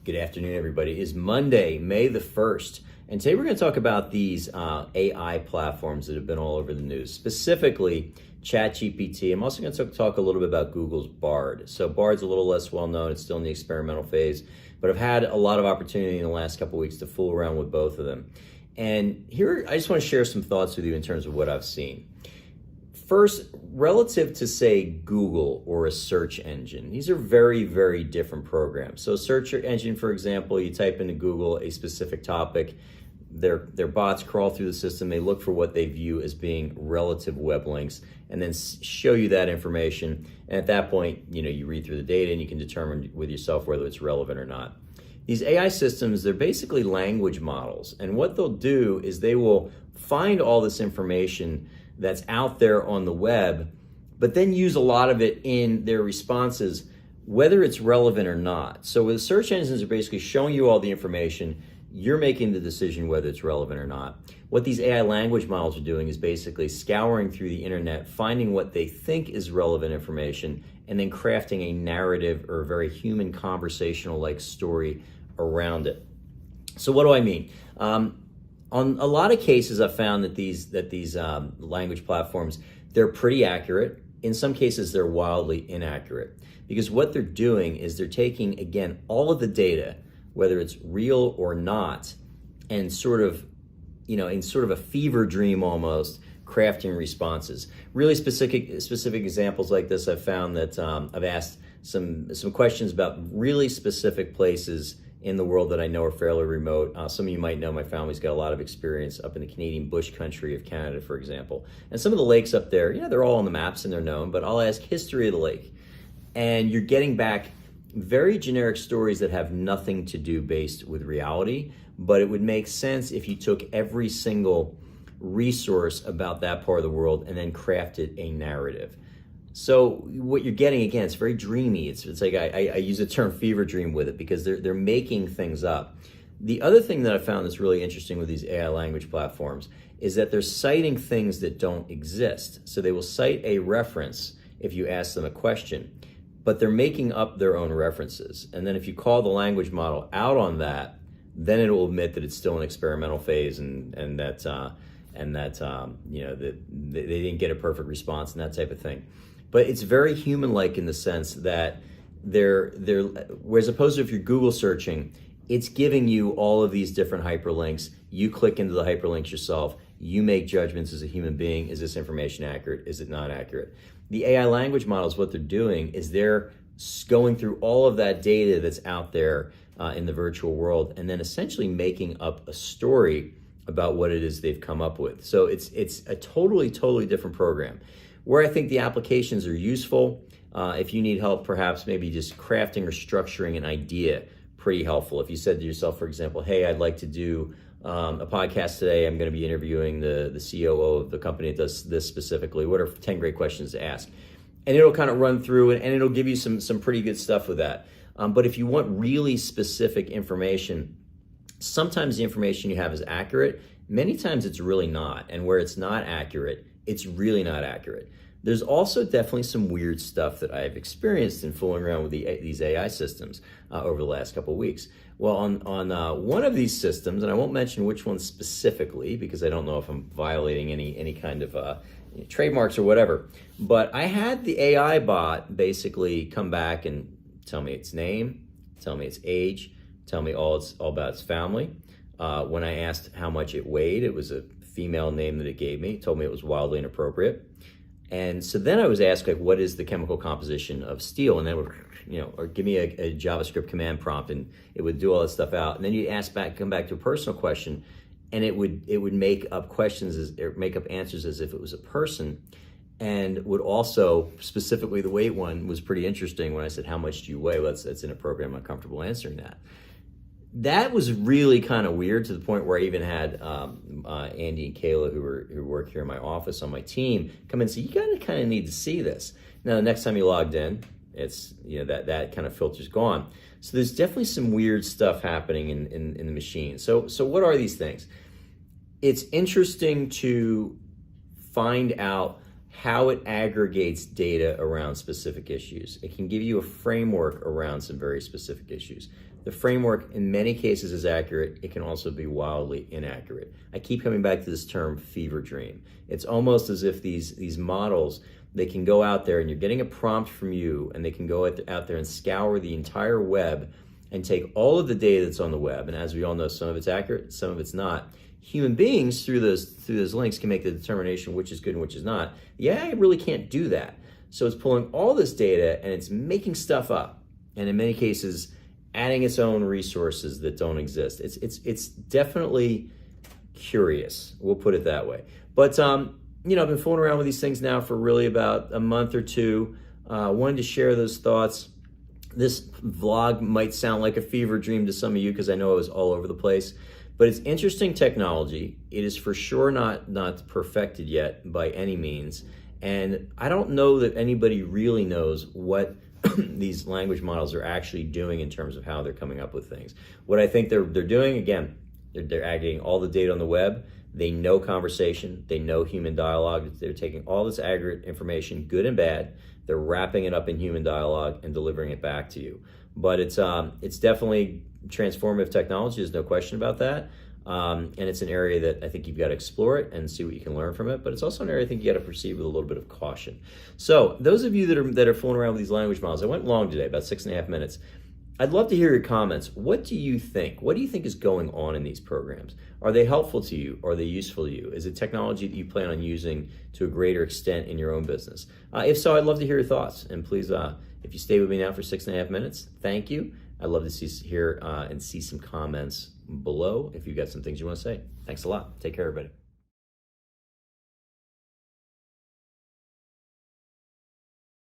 Good afternoon, everybody. It is Monday, May the 1st, and today we're going to talk about these AI platforms that have been all over the news, specifically ChatGPT. I'm also going to talk a little bit about Google's Bard. So Bard's a little less well known. It's still in the experimental phase, but I've had a lot of opportunity in the last couple of weeks to fool around with both of them. And here, I just want to share some thoughts with you in terms of what I've seen. First, relative to, say, Google or a search engine, these are very, very different programs. So a search engine, for example, you type into Google a specific topic, their bots crawl through the system, they look for what they view as being relative web links, and then show you that information. And at that point, you read through the data and you can determine with yourself whether it's relevant or not. These AI systems, they're basically language models. And what they'll do is they will find all this information that's out there on the web, but then use a lot of it in their responses, whether it's relevant or not. So with search engines are basically showing you all the information, you're making the decision whether it's relevant or not. What these AI language models are doing is basically scouring through the internet, finding what they think is relevant information, and then crafting a narrative or a very human conversational-like story around it. So what do I mean? On a lot of cases, I've found that these language platforms, they're pretty accurate. In some cases, they're wildly inaccurate, because what they're doing is they're taking, again, all of the data, whether it's real or not, and in sort of a fever dream almost, crafting responses. Really specific examples like this, I've found that I've asked some questions about really specific places in the world that I know are fairly remote. Some of you might know my family's got a lot of experience up in the Canadian bush country of Canada, for example. And some of the lakes up there, they're all on the maps and they're known, but I'll ask history of the lake. And you're getting back very generic stories that have nothing to do based with reality, but it would make sense if you took every single resource about that part of the world and then crafted a narrative. So what you're getting, again, it's very dreamy. It's like I use the term fever dream with it, because they're making things up. The other thing that I found that's really interesting with these AI language platforms is that they're citing things that don't exist. So they will cite a reference if you ask them a question, but they're making up their own references. And then if you call the language model out on that, then it will admit that it's still an experimental phase and that they didn't get a perfect response and that type of thing. But it's very human-like in the sense that they're as opposed to if you're Google searching, it's giving you all of these different hyperlinks. You click into the hyperlinks yourself. You make judgments as a human being. Is this information accurate? Is it not accurate? The AI language models, what they're doing is they're going through all of that data that's out there in the virtual world, and then essentially making up a story about what it is they've come up with. So it's a totally different program. Where I think the applications are useful, if you need help, perhaps maybe just crafting or structuring an idea, pretty helpful. If you said to yourself, for example, hey, I'd like to do a podcast today, I'm going to be interviewing the COO of the company that does this specifically. What are 10 great questions to ask? And it'll kind of run through and it'll give you some pretty good stuff with that. But if you want really specific information, sometimes the information you have is accurate. Many times it's really not. And where it's not accurate, it's really not accurate. There's also definitely some weird stuff that I've experienced in fooling around with these AI systems over the last couple of weeks. Well, on one of these systems, and I won't mention which one specifically because I don't know if I'm violating any kind of trademarks or whatever, but I had the AI bot basically come back and tell me its name, tell me its age, tell me all about its family. When I asked how much it weighed, it was a female name that it gave me. It told me it was wildly inappropriate. And so then I was asked, like, what is the chemical composition of steel? And then it would, or give me a JavaScript command prompt, and it would do all that stuff out. And then you'd come back to a personal question, and it would make up make up answers as if it was a person, and would also, specifically the weight one was pretty interesting when I said, how much do you weigh? Well, that's in a program, I'm comfortable answering that. That was really kind of weird, to the point where I even had Andy and Kayla, who work here in my office on my team, come in and say, you kind of need to see this. Now, the next time you logged in, it's that kind of filter's gone. So there's definitely some weird stuff happening in the machine. So what are these things? It's interesting to find out how it aggregates data around specific issues. It can give you a framework around some very specific issues. The framework in many cases is accurate. It can also be wildly inaccurate. I keep coming back to this term fever dream. It's almost as if these models, they can go out there and you're getting a prompt from you, and they can go out there and scour the entire web and take all of the data that's on the web. And as we all know, some of it's accurate, some of it's not. Human beings, through those links, can make the determination which is good and which is not. The AI really can't do that. So it's pulling all this data and it's making stuff up, and in many cases adding its own resources that don't exist. It's definitely curious. We'll put it that way. But I've been fooling around with these things now for really about a month or two. Wanted to share those thoughts. This vlog might sound like a fever dream to some of you because I know it was all over the place. But it's interesting technology. It is for sure not perfected yet by any means. And I don't know that anybody really knows what these language models are actually doing in terms of how they're coming up with things. What I think they're doing, again, they're aggregating all the data on the web. They know conversation. They know human dialogue. They're taking all this aggregate information, good and bad. They're wrapping it up in human dialogue and delivering it back to you. But it's definitely transformative technology. There's no question about that. And it's an area that I think you've got to explore it and see what you can learn from it. But it's also an area I think you got to proceed with a little bit of caution. So those of you that are fooling around with these language models, I went long today, about 6.5 minutes. I'd love to hear your comments. What do you think? What do you think is going on in these programs? Are they helpful to you? Are they useful to you? Is it technology that you plan on using to a greater extent in your own business? If so, I'd love to hear your thoughts. And please, if you stay with me now for 6.5 minutes, thank you. I'd love to hear and see some comments below if you've got some things you want to say. Thanks a lot. Take care, everybody.